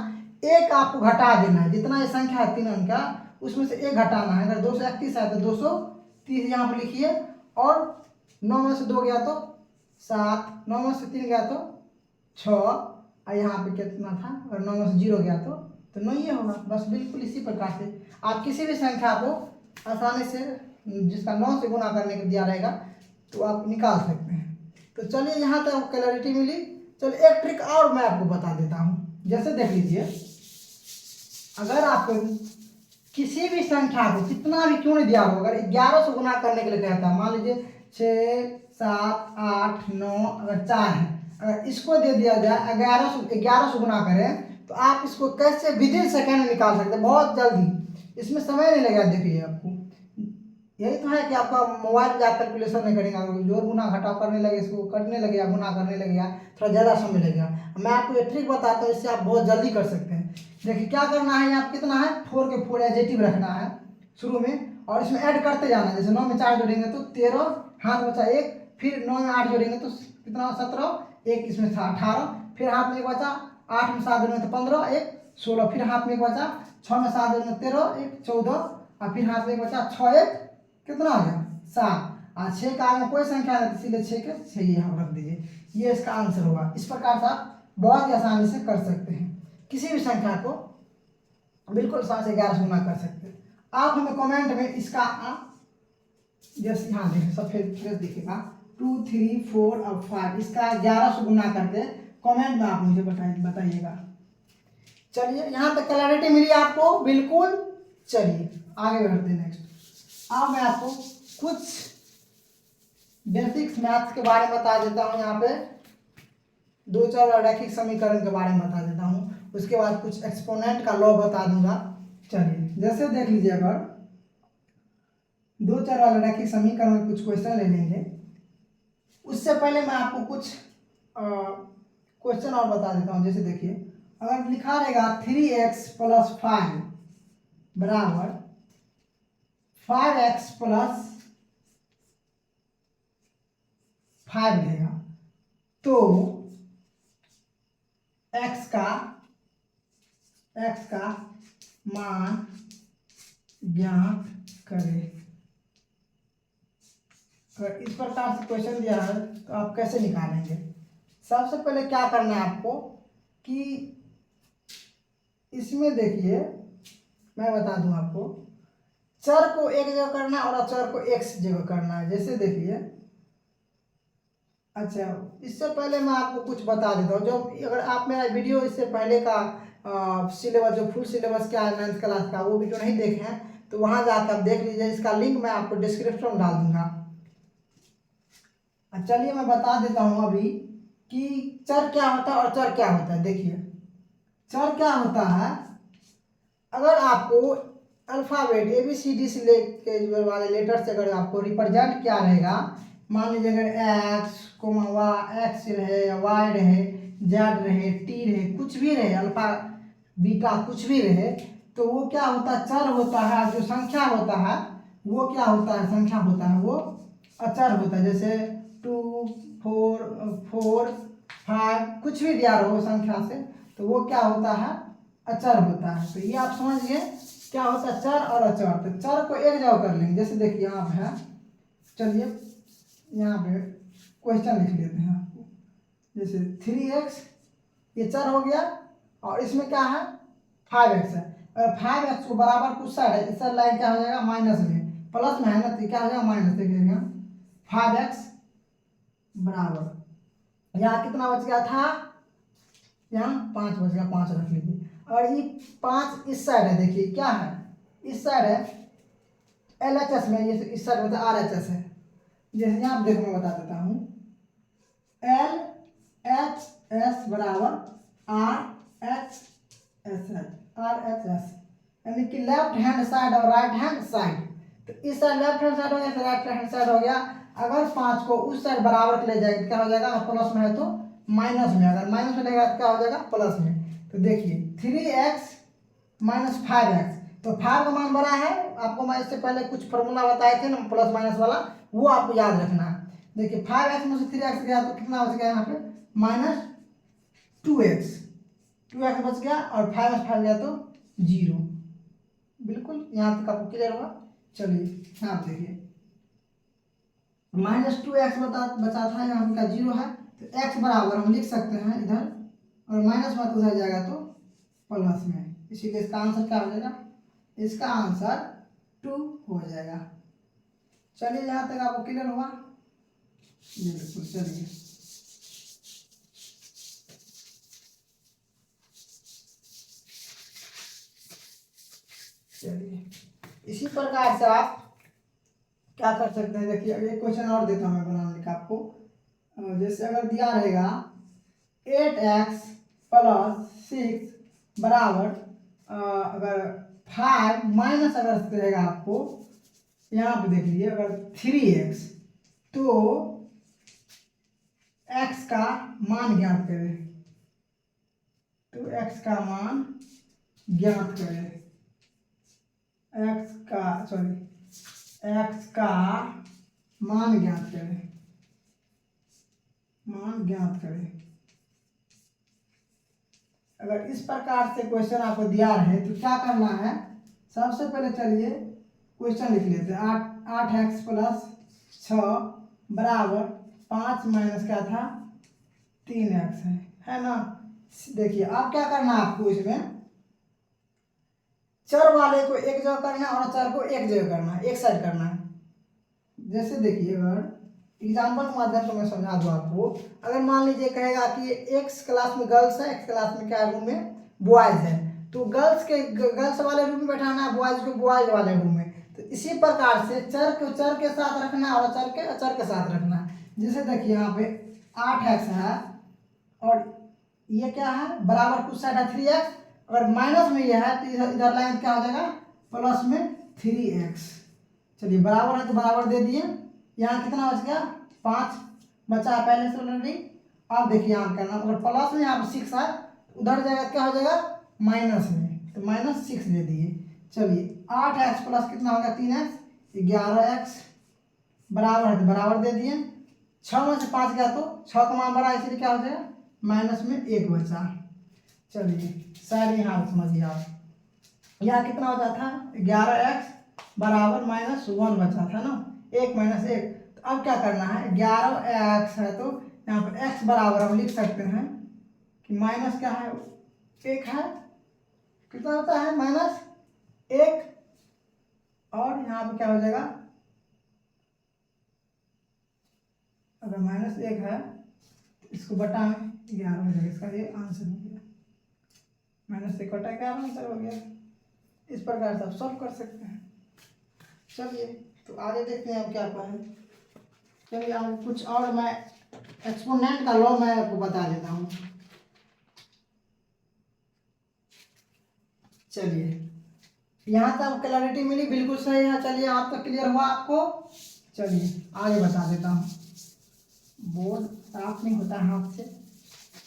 1 आपको घटा देना है। जितना ये संख्या है 3 अंक का उसमें से 1 घटाना है। अगर 231 है तो 230 यहाँ पर लिखिए, और 9 में से 2 गया तो 7, 9 में से 3 गया तो 6, और यहाँ पे कितना था, और 9 में से 0 गया तो 9 ही होगा। बस बिल्कुल इसी प्रकार से आप किसी भी संख्या को आसानी से जिसका 9 से गुना करने के दिया रहेगा तो आप निकाल सकते हैं। तो चलिए यहाँ तक क्लैरिटी मिली। चलिए एक ट्रिक और मैं आपको बता देता हूँ। जैसे देख लीजिए अगर आप किसी भी संख्या को कितना भी क्यों नहीं दिया हो, अगर 11 से गुना करने के लिए कहता है, मान लीजिए 6 7 8 9 अगर 4 है, अगर इसको दे दिया जाए 11 से गुना करें तो आप इसको कैसे विदिन सेकेंड निकाल सकते हैं, बहुत जल्दी, इसमें समय नहीं लगेगा। देखिए आपको यही तो है कि आपका मोबाइल में आप कैलकुलेशन नहीं करेंगे, अगर जोड़ गुना घटाव करने लगे, इसको करने लगेगा, गुना करने लगेगा, थोड़ा ज़्यादा समय लगेगा। मैं आपको ये ट्रिक बताता हूँ, इससे आप बहुत जल्दी कर सकते हैं। देखिए क्या करना है, यहाँ कितना है 4 के 4 एजेटिव रखना है शुरू में, और इसमें ऐड करते जाना है। जैसे 9 में 4 जोड़ेंगे तो 13, हाथ बचा 1, फिर 9 में 8 जोड़ेंगे तो कितना 17, 1 इसमें था 18, फिर हाथ में 1 बचा, 8 में 7 जोड़ेंगे तो 15, 1 16, फिर हाथ में 1 बचा, 6 में 7 जोड़ेंगे 13, 1 14, और फिर हाथ में 1 बचा 6 1 कितना आ गया 7, और 6 का आगे कोई संख्या नहीं, इसीलिए 6 के 6 यहाँ रख दीजिए। ये इसका आंसर होगा। इस प्रकार से आप बहुत ही आसानी से कर सकते हैं, किसी भी संख्या को बिल्कुल 7 से 11 गुना कर सकते हैं। आप हमें कमेंट में इसका जैसे यहाँ देखिए सफेद दिखेगा 2 3 4 और 5, इसका 11 से गुना करके कमेंट में आप मुझे बताइएगा। चलिए यहाँ तक क्लैरिटी मिली आपको बिल्कुल। चलिए आगे बढ़ते हैं नेक्स्ट। अब मैं आपको कुछ बेसिक्स मैथ्स के बारे में बता देता हूँ। यहाँ पे 2 चर रैखिक समीकरण के बारे में बता देता हूँ, उसके बाद कुछ एक्सपोनेंट का लॉ बता दूंगा। चलिए जैसे देख लीजिए, अगर 2 चर वाले रैखिक समीकरण में कुछ क्वेश्चन ले लेंगे, उससे पहले मैं आपको कुछ क्वेश्चन और बता देता हूँ। जैसे देखिए अगर लिखा रहेगा 3x + 5 बराबर 5x + 5 रहेगा, तो x का मान ज्ञात करें। अगर इस प्रकार से क्वेश्चन दिया है तो आप कैसे निकालेंगे? सबसे पहले क्या करना है आपको कि इसमें देखिए, मैं बता दूं आपको, चर को एक जगह करना है और अचर को एक जगह करना है। जैसे देखिए, अच्छा इससे पहले मैं आपको कुछ बता देता हूँ। जो अगर आप मेरा वीडियो इससे पहले का सिलेबस, जो फुल सिलेबस क्या है 9th क्लास का, वो वीडियो नहीं देखे हैं तो वहाँ जाकर आप देख लीजिए। इसका लिंक मैं आपको डिस्क्रिप्शन में डाल दूंगा। चलिए मैं बता देता हूँ अभी कि चर क्या होता है और चर क्या होता है। देखिए, चर क्या होता है, अगर आपको अल्फ़ाबेट ABCD से लेके वाले लेटर से अगर आपको रिप्रेजेंट क्या रहेगा, मान लीजिए अगर एक्स एक्स रहे, वाई रहे, जेड रहे, टी रहे, कुछ भी रहे, अल्फा बीटा कुछ भी रहे, तो वो क्या होता है, चर होता है। जो संख्या होता है वो क्या होता है, संख्या होता है वो अचर होता है। जैसे 2 4 5 कुछ भी दिया रहो संख्या से, तो वो क्या होता है, अचर होता है। तो ये आप समझिए क्या होता है, चर और अचर। तो चर को एक जगह कर लेंगे। जैसे देखिए यहाँ पे है, चलिए यहाँ पे क्वेश्चन लिख लेते हैं आपको। जैसे 3x ये चर हो गया और इसमें क्या है 5x है। अगर 5x को बराबर कुछ साइड है, इस साइड लाइन क्या हो जाएगा, माइनस में, प्लस में है ना, तो क्या हो जाएगा माइनस। देखिएगा 5x बराबर, यहाँ कितना बच गया था, यहाँ 5 बच गया, 5 रख लीजिए। और ये 5 इस साइड है, देखिए क्या है, इस साइड है LHS में, ये इस साइड में RHS है। जैसे यहाँ देखो मैं बता देता हूँ, LHS बराबर RHS यानी कि लेफ्ट हैंड साइड और राइट हैंड साइड। तो इस साइड लेफ्ट हैंड साइड हो गया, तो राइट हैंड साइड हो गया। अगर 5 को उस साइड बराबर ले जाएंगे क्या हो जाएगा, प्लस में है तो माइनस में, अगर माइनस में लगेगा तो क्या हो जाएगा, प्लस में। तो देखिए 3x माइनस 5x, तो 5 का मान बड़ा है। आपको मैं इससे पहले कुछ फॉर्मूला बताए थे ना प्लस माइनस वाला, वो आपको याद रखना है। देखिए 5x में से 3x गया तो कितना बच गया यहाँ पे, माइनस 2x बच गया, और 5 में 5 गया तो 0। बिल्कुल यहाँ तक आपको क्लियर हुआ। चलिए यहाँ देखिए, -2x बचा था, यहाँ पे 0 है, तो x बराबर हम लिख सकते हैं इधर, और माइनस में उधर जाएगा तो प्लस में, इसीलिए इसका आंसर क्या हो जाएगा, इसका आंसर 2 हो जाएगा। चलिए यहाँ तक आपको क्लियर हुआ। बिल्कुल, चलिए इसी प्रकार से आप क्या कर सकते हैं। देखिए एक क्वेश्चन और देता हूँ मैं बनाने का आपको। जैसे अगर दिया रहेगा 8x + 6 बराबर अगर 5 माइनस अगर रहेगा आपको, यहाँ पे देख लीजिए अगर 3x, तो x का मान ज्ञात करें। तो x का मान ज्ञात करें, x का मान ज्ञात करें, मान ज्ञात करें। अगर इस प्रकार से क्वेश्चन आपको दिया है तो क्या करना है, सबसे पहले चलिए क्वेश्चन लिख लेते हैं। 8x + 6 बराबर 5 माइनस क्या था, 3x है ना। देखिए अब क्या करना है आपको, इसमें चर वाले को एक जगह करना है और चर को एक जगह करना है, एक साइड करना है। जैसे देखिए अगर एग्जाम्पल के माध्यम से मैं समझा दूँ आपको। अगर मान लीजिए कहेगा कि एक्स क्लास में गर्ल्स है, एक्स क्लास में क्या रूम में बॉयज़ है, तो गर्ल्स वाले रूम में बैठाना है, बॉयज़ को बॉयज़ वाले रूम में। तो इसी प्रकार से चर को चर के साथ रखना है और अचर के साथ रखना है। जैसे देखिए यहाँ पे 8x है और ये क्या है, बराबर कुछ साइड है 3x, अगर माइनस में ये है तो इधर लाइन क्या हो जाएगा, प्लस में 3x। चलिए बराबर है तो बराबर दे दिए। यहाँ कितना बच गया, 5 बचा पहले से ऑलरेडी। अब देखिए यहाँ करना, अगर प्लस में यहाँ पर 6 है, उधर जाएगा क्या हो जाएगा, माइनस में, तो -6 दे दिए। चलिए 8x प्लस कितना हो गया, 3x, 11x बराबर है तो बराबर दे दिए। 6 में से 5 गया तो 6 का मान बड़ा है, इसलिए क्या हो जाएगा, माइनस में 1 बचा। चलिए साइड यहाँ समझिए आप। यहाँ कितना हो जाता है 11x बराबर -1 बचा था ना, 1 - 1। तो अब क्या करना है, 11x है तो यहाँ पर x बराबर हम लिख सकते हैं कि माइनस क्या है 1 है, कितना होता है -1, और यहाँ पे क्या हो जाएगा, अगर -1 है तो इसको बटा में 11 हो जाएगा, इसका ये आंसर हो गया, -1 बटा 11 आंसर हो गया। इस प्रकार से आप सॉल्व कर सकते हैं। चलिए तो आगे देखते हैं हम क्या पढ़े। चलिए आगे कुछ और, मैं एक्सपोनेंट का लॉ मैं आपको बता देता हूँ। चलिए यहाँ तक क्लैरिटी मिली, बिल्कुल सही है। चलिए आप तक क्लियर हुआ आपको। चलिए आगे बता देता हूँ। बोर्ड साफ नहीं होता है हाथ से,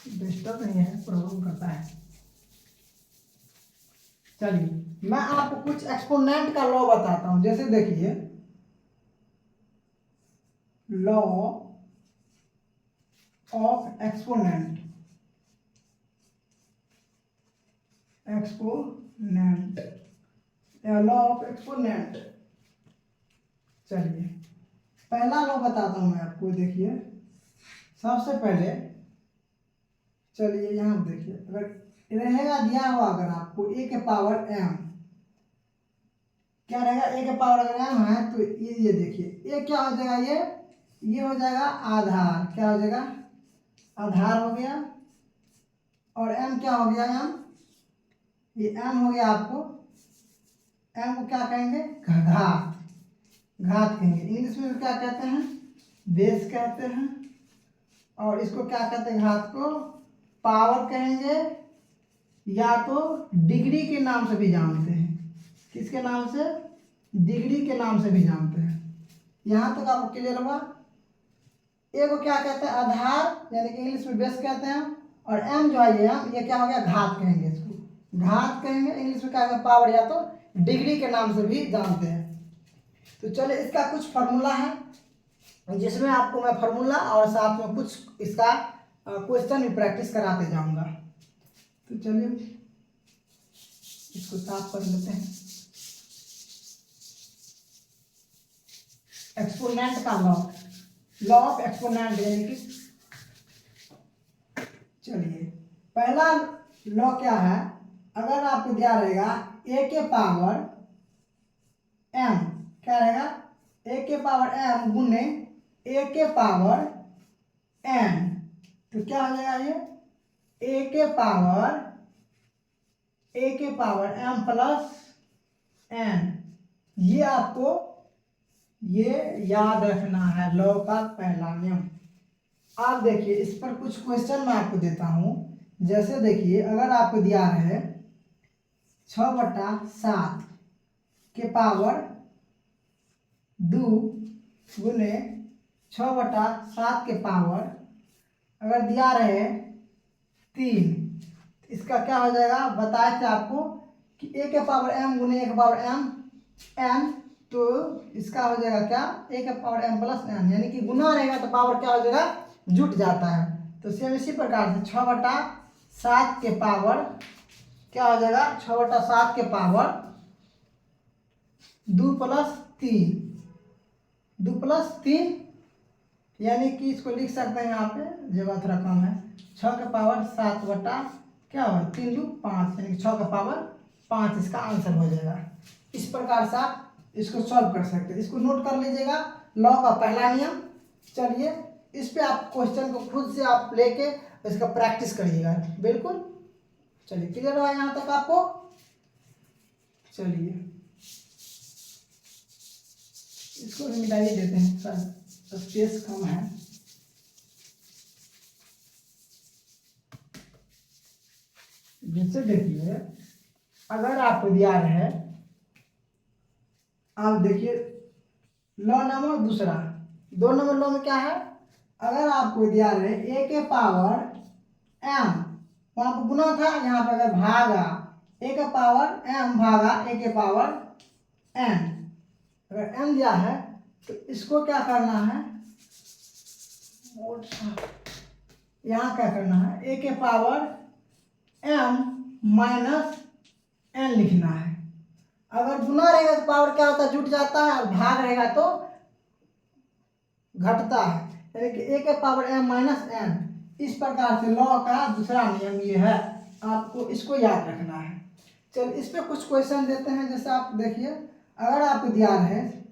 डिस्टर्ब नहीं है, प्रॉब्लम करता है। चलिए मैं आपको कुछ एक्सपोनेंट का लॉ बताता हूँ। जैसे देखिए, law of exponent, law of exponent. चलिए पहला लॉ बताता हूँ मैं आपको। देखिए सबसे पहले, चलिए यहाँ देखिए, अगर रहेगा दिया हुआ अगर आपको a के पावर m, क्या रहेगा a के पावर अगर m है तो ये देखिए a क्या हो जाएगा, ये हो जाएगा आधार, क्या हो जाएगा आधार हो गया, और m क्या हो गया ये m हो गया आपको, m को क्या कहेंगे घात, कहेंगे। इंग्लिश में क्या कहते हैं, बेस कहते हैं, और इसको क्या कहते हैं घात को पावर कहेंगे, या तो डिग्री के नाम से भी जानते हैं। किसके नाम से, डिग्री के नाम से भी जानते हैं। यहाँ तक आपको क्लियर हुआ। ए को क्या कहते हैं आधार, यानी कि इंग्लिश में बेस कहते हैं, और m जो है ये क्या हो गया घात कहेंगे, इसको घात कहेंगे। इंग्लिश में क्या कहते हैं पावर, या तो डिग्री के नाम से भी जानते हैं। तो चलिए इसका कुछ फार्मूला है, जिसमें आपको मैं फार्मूला और साथ में कुछ इसका क्वेश्चन भी प्रैक्टिस कराते जाऊंगा। तो चलिए इसको साफ कर लेते हैं। एक्सपोनेंट का लॉ ऑफ एक्सपोनेंट, यानी कि चलिए पहला लॉ क्या है, अगर आपको दिया रहेगा a के पावर m, क्या रहेगा a के पावर m गुने a के पावर n, तो क्या हो जाएगा ये a के पावर m प्लस n। ये आपको ये याद रखना है लॉ का पहला नियम। आप देखिए इस पर कुछ क्वेश्चन मैं आपको देता हूं। जैसे देखिए अगर आपको दिया है 6/7 के पावर 2 गुने 6/7 के पावर अगर दिया रहे 3, इसका क्या हो जाएगा, बताए थे आपको कि a के पावर m गुने a के पावर m n, तो इसका हो जाएगा क्या a के पावर m प्लस n, यानी कि गुना रहेगा तो पावर क्या हो जाएगा जुट जाता है। तो सेम इसी प्रकार से 6/7 के पावर क्या हो जाएगा, 6/7 के पावर 2 + 3, यानी कि इसको लिख सकते हैं यहाँ पे, जगह थोड़ा कम है, 6 के पावर 7 बटा क्या हो 3 × 5, यानी कि 6 के पावर 5 इसका आंसर हो जाएगा। इस प्रकार से आप इसको सॉल्व कर सकते हैं। इसको नोट कर लीजिएगा, लॉ का पहला नियम। चलिए इस पे आप क्वेश्चन को खुद से आप लेके इसका प्रैक्टिस करिएगा बिल्कुल। चलिए क्लियर हुआ यहाँ तक आपको। चलिए इसको भी मिटा ही देते हैं सर, स्पेस कम है। जैसे देखिए अगर आपको दिया रहे, आप देखिए लॉ नंबर दूसरा, 2 नंबर लॉ में क्या है, अगर आपको दिया रहे a के पावर m, वहां पर गुना था, यहाँ पर अगर भागा a के पावर m भागा a के पावर n, अगर m दिया है तो इसको क्या करना है, यहाँ क्या करना है a के पावर m - n लिखना है। अगर गुना रहेगा तो पावर क्या होता है, जुट जाता है, और भाग रहेगा तो घटता है। यानी कि a के पावर m माइनस n। इस प्रकार से लॉ का दूसरा नियम ये है, आपको इसको याद रखना है। चल इस पे कुछ क्वेश्चन देते हैं। जैसे आप देखिए, अगर आपको दिया है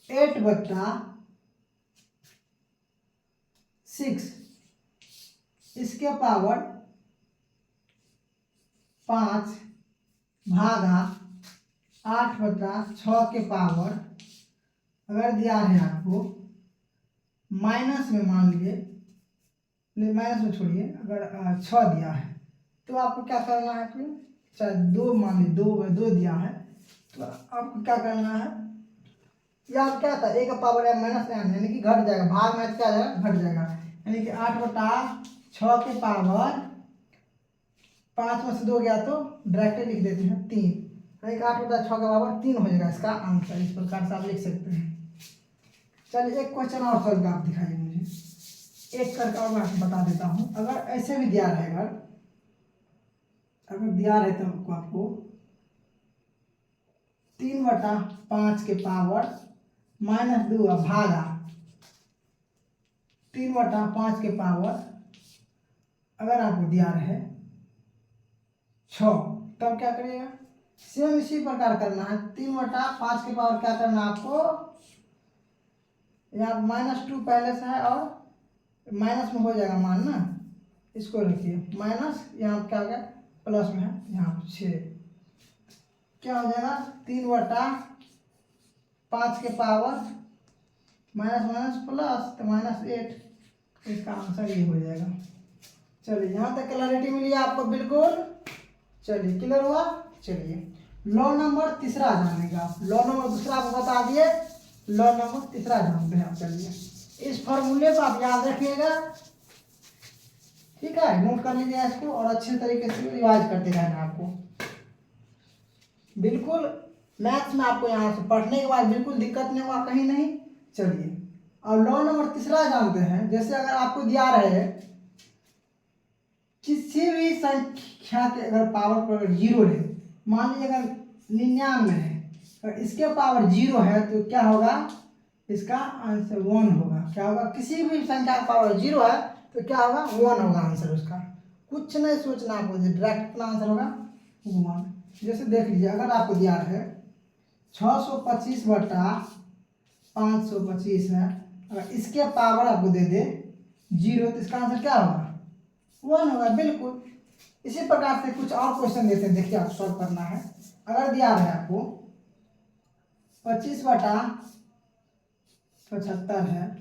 8/6 इसके पावर 5 भागा 8/6 के पावर, अगर दिया है आपको माइनस में, मान लीजिए, नहीं माइनस में छोड़िए, अगर 6 दिया है तो आपको क्या करना है, फिर चाहे 2 मान लीजिए, 2 दिया है तो आपको क्या करना है, या आप क्या था, a का पावर m माइनस n, यानी कि घट जाएगा, भाग में क्या जाएगा, घट जाएगा। यानी कि 8/6 के पावर 5 में से 2 गया तो डायरेक्टली लिख देते हैं 3, यानी कि 8/6 के पावर 3 हो जाएगा इसका आंसर। इस प्रकार से आप लिख सकते हैं। चलिए एक क्वेश्चन और सॉल्व आप दिखाइए मुझे, एक करके और मैं आपको बता देता हूँ। अगर ऐसे भी दिया रहेगा, अगर दिया रहे तो आपको 3/5 के पावर -2 भागा 3/5 के पावर, अगर आपको दिया रहे 6, तब क्या करिएगा, सेम इसी प्रकार करना है। 3/5 के पावर क्या करना है आपको, यहाँ -2 पहले से है और माइनस में हो जाएगा मान ना, इसको रखिए माइनस, यहाँ क्या हो गया प्लस में है, यहाँ 6, क्या हो जाएगा 3/5 के पावर माइनस माइनस प्लस तो -8, इसका आंसर ये हो जाएगा। चलिए यहाँ तक क्लैरिटी मिली आपको बिल्कुल। चलिए क्लियर हुआ। चलिए लॉ नंबर तीसरा जानेगा, लॉ नंबर दूसरा आपको बता दिए, लॉ नंबर तीसरा जानते हैं आप। चलिए इस फॉर्मूले को आप याद रखिएगा, ठीक है, नोट कर लीजिए इसको, और अच्छे तरीके से रिवाइज करते रहना आपको। बिल्कुल मैथ्स में आपको यहाँ से पढ़ने के बाद बिल्कुल दिक्कत नहीं हुआ, कहीं नहीं। चलिए अब लॉ नंबर तीसरा जानते हैं। जैसे अगर आपको दिया रहे किसी भी संख्या के अगर पावर पर 0 है, मान लीजिए अगर 99 है, अगर इसके पावर 0 है तो क्या होगा, इसका आंसर 1 होगा। क्या होगा, किसी भी संख्या का पावर 0 है तो क्या होगा, 1 होगा आंसर उसका। कुछ नहीं सोचना आपको, डायरेक्ट कितना आंसर होगा 1। जैसे देख लीजिए, अगर आपको दिया है 625/525 है, अगर इसके पावर आपको दे दे 0 तो इसका आंसर क्या होगा, 1 होगा। बिल्कुल इसी प्रकार से कुछ और क्वेश्चन देते हैं, देखिए आप सॉल्व करना है। अगर दिया है आपको 25/75 है,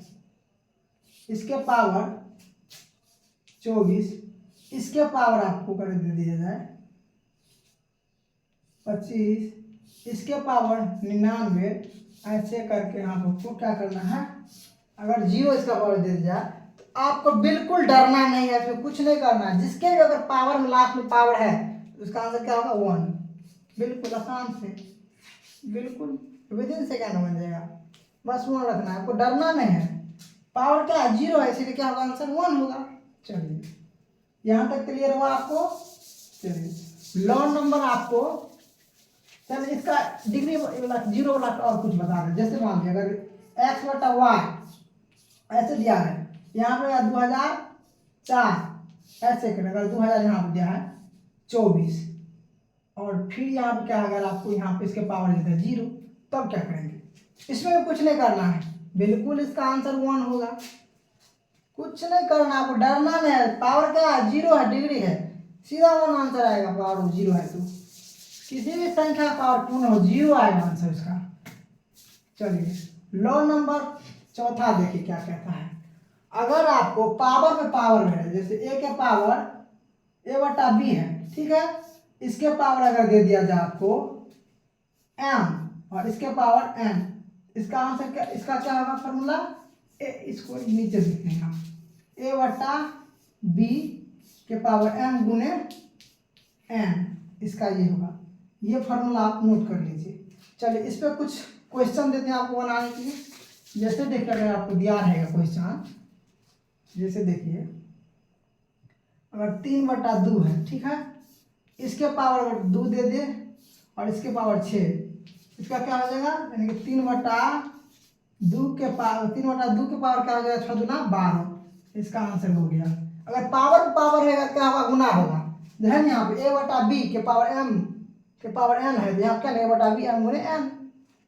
इसके पावर 24, इसके पावर आपको कर दे दिया जाए 25, इसके पावर 99, ऐसे करके आपको क्या करना है, अगर 0 इसका पावर दे दिया जाए तो आपको बिल्कुल डरना नहीं है, इसमें कुछ नहीं करना है। जिसके भी अगर पावर में लास्ट में पावर है तो उसका आंसर क्या होगा, 1। बिल्कुल आसान से, बिल्कुल विदिन सेकेंड बन जाएगा। बस 1 रखना है, आपको डरना नहीं है। पावर क्या है, 0 है, इसीलिए क्या होगा, आंसर 1 होगा। चलिए यहाँ तक क्लियर हुआ आपको। चलिए लॉ नंबर आपको, चलिए इसका डिग्री 0 वाला और कुछ बता दें। जैसे मान लीजिए अगर x/y ऐसे दिया है, यहाँ पे 2004 ऐसे करें, अगर 2000 यहाँ पे दिया है 24, और फिर यहाँ पे क्या, अगर आपको यहाँ पे इसके पावर देता है 0, तब क्या करेंगे, इसमें कुछ नहीं करना है, बिल्कुल इसका आंसर 1 होगा। कुछ नहीं करना, आपको डरना नहीं है। पावर क्या है, 0 है, डिग्री है, सीधा 1 आंसर आएगा। पावर 0 है तो किसी भी संख्या का पावर क्यों ना हो, 0 आएगा आंसर इसका। चलिए लॉ नंबर चौथा देखिए क्या कहता है। अगर आपको पावर पे पावर है, जैसे a के पावर a/b है, ठीक है, इसके पावर अगर दे दिया जाए आपको m और इसके पावर n, इसका आंसर क्या, इसका क्या होगा फॉर्मूला, इसको नीचे लिखते हैं हम, a/b के पावर m गुने n, इसका ये होगा। ये फॉर्मूला आप नोट कर लीजिए। चलिए इस पर कुछ क्वेश्चन देते हैं आपको बनाने के लिए। जैसे देखिए अगर आपको दिया रहेगा क्वेश्चन, जैसे देखिए अगर 3/2 है, ठीक है, इसके पावर अगर 2 दे दे और इसके पावर 6, इसका क्या हो जाएगा, यानी कि 3/2 के पावर 3/2 के पावर क्या हो जाएगा, 6 दूना 12। इसका आंसर हो गया। अगर पावर पावर रहेगा क्या होगा, गुना होगा। ध्यान यहाँ पे a/b के पावर m के पावर n है, यहाँ क्या a/b m गुने n।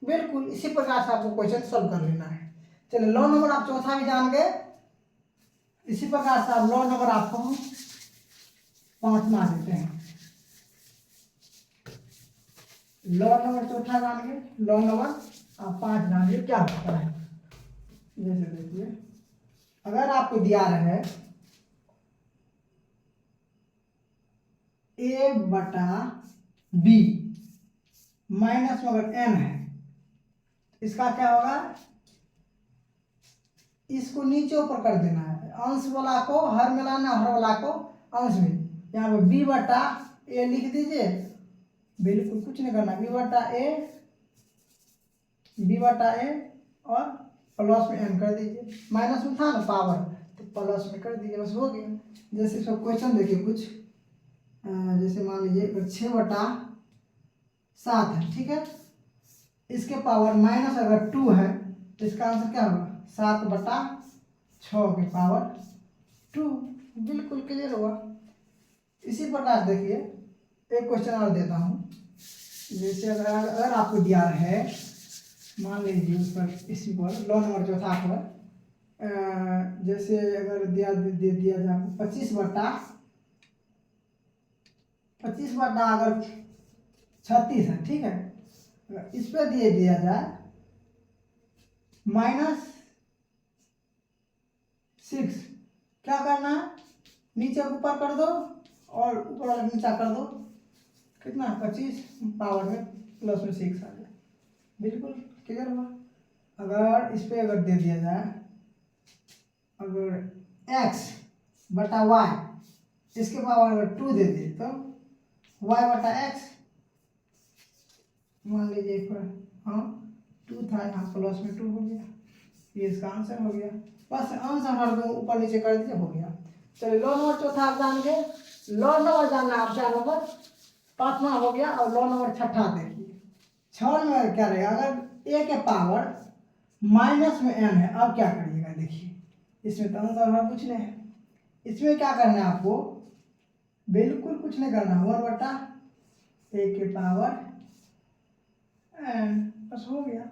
बिल्कुल इसी प्रकार से आपको क्वेश्चन सॉल्व कर लेना है। चलिए लॉ नंबर आप चौथा भी जान गए। इसी प्रकार से आप लॉ नंबर आपको 5वां देते हैं। लॉ नंबर चौथा जान गए, लॉ नंबर आप 5 जान गए क्या होता है। जैसे देखिए अगर आपको दिया रहे a/b माइनस में अगर n है, इसका क्या होगा, इसको नीचे ऊपर कर देना है, अंश वाला को हर में लाना, हर वाला को अंश में। यहाँ पे b/a लिख दीजिए, बिल्कुल कुछ नहीं करना, b/a और प्लस में n कर दीजिए। माइनस में था ना पावर, तो प्लस में कर दीजिए, बस हो गया। जैसे इसका क्वेश्चन देखिए कुछ, जैसे मान लीजिए 6/7 है, ठीक है। इसके पावर माइनस अगर 2 है तो इसका आंसर क्या होगा, 7/6 के पावर 2। बिल्कुल क्लियर हुआ। इसी प्रकार देखिए एक क्वेश्चन और देता हूँ। जैसे अगर आपको दिया है, मान लीजिए उस पर इसी पर लॉ नंबर चौथा पर, जैसे अगर दे दिया जाए 25 बटा अगर 36 है, ठीक है। अगर इस पर दिया जाए -6, क्या करना है, नीचे ऊपर कर दो और ऊपर वाला नीचा कर दो, कितना 25 पावर में प्लस में 6 आ गया। बिल्कुल क्लियर हुआ। अगर इस पे अगर दे दिया जाए, अगर x/y, इसके पावर अगर 2 दे दे तो y/x, मान लीजिए हाँ 2 था, यहाँ प्लस में 2 हो गया, ये इसका आंसर हो गया। बस आंसर हर को ऊपर नीचे कर दिया, हो गया। चलिए लॉ नंबर चौथा आप जान गए। लॉ नंबर जानना आप 4 नंबर 5वां हो गया। और लॉ नंबर 6ठा देखिए, 6 में क्या रहेगा, अगर a के पावर माइनस में n है, अब क्या करिएगा, देखिए इसमें तो आंसर कुछ नहीं है। इसमें क्या करना है आपको, बिल्कुल कुछ नहीं करना, 1/a के पावर n, बस हो गया,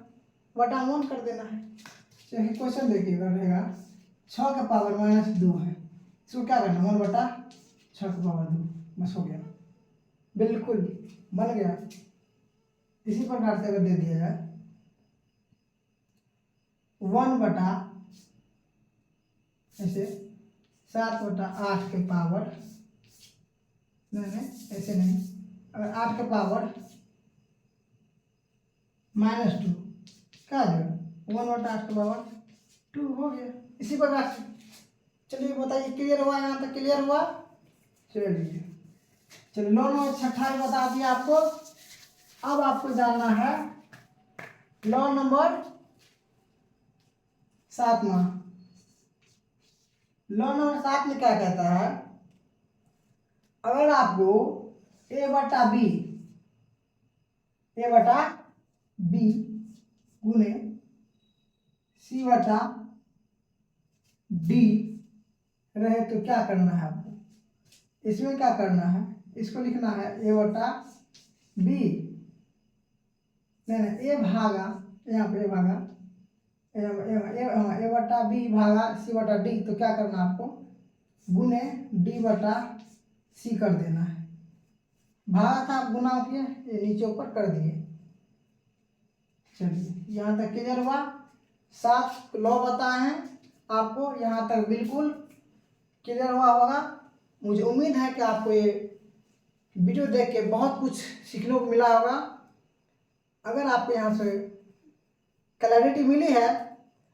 बटा 1 कर देना है। चलिए क्वेश्चन देखिएगा, रहेगा 6 के पावर -2 है, इसको क्या करना, 1/6 के पावर 2, बस हो गया, बिल्कुल बन गया। इसी प्रकार से अगर दे दिया जाए 1/, ऐसे 7/8 के पावर, नहीं ऐसे नहीं, अगर 8 के पावर -2, क्या आ जाएगा, 1/8 के पावर 2 हो गया। इसी प्रकार से चलिए बताइए, क्लियर हुआ, यहाँ तक क्लियर हुआ। चलिए लॉ नंबर 6ठा बता दिया आपको। अब आपको जानना है लॉ नंबर 7वां। लॉ नंबर 7 में क्या कहता है, अगर आपको a/b गुने c/d रहे तो क्या करना है आपको, इसमें क्या करना है, इसको लिखना है a/b, नहीं a भागा, यहाँ पे a भागा a/b भागा c/d, तो क्या करना आपको, गुने d/c कर देना है। भागा था आप गुना किए, ये नीचे ऊपर कर दिए। चलिए यहाँ तक क्लियर हुआ। 7 लॉ बताए हैं आपको, यहाँ तक बिल्कुल क्लियर हुआ होगा। मुझे उम्मीद है कि आपको ये वीडियो देख के बहुत कुछ सीखने को मिला होगा। अगर आपको यहाँ से क्लैरिटी मिली है,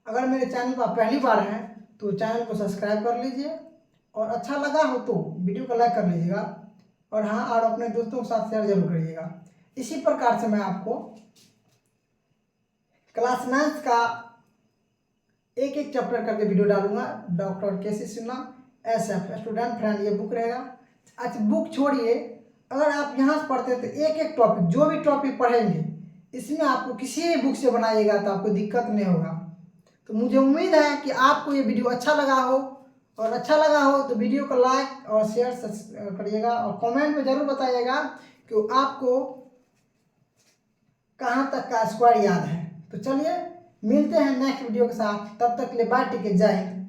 अगर मेरे चैनल पर पहली बार हैं तो चैनल को सब्सक्राइब कर लीजिए, और अच्छा लगा हो तो वीडियो को लाइक कर लीजिएगा, और हाँ, और अपने दोस्तों के साथ शेयर जरूर करिएगा। इसी प्रकार से मैं आपको क्लास 9 का एक चैप्टर करके वीडियो डालूंगा। Doctor KC. Sinha SF student friend ये बुक रहेगा। अच्छा बुक छोड़िए, अगर आप यहाँ से पढ़ते हैं तो एक एक टॉपिक, जो भी टॉपिक पढ़ेंगे इसमें आपको किसी भी बुक से बनाइएगा तो आपको दिक्कत नहीं होगा। तो मुझे उम्मीद है कि आपको ये वीडियो अच्छा लगा हो, और अच्छा लगा हो तो वीडियो को लाइक और शेयर करिएगा, और कमेंट में ज़रूर बताइएगा कि आपको कहाँ तक का स्क्वायर याद है। तो चलिए मिलते हैं नेक्स्ट वीडियो के साथ, तब तक के लिए बाय, टेक केयर, जय हिंद।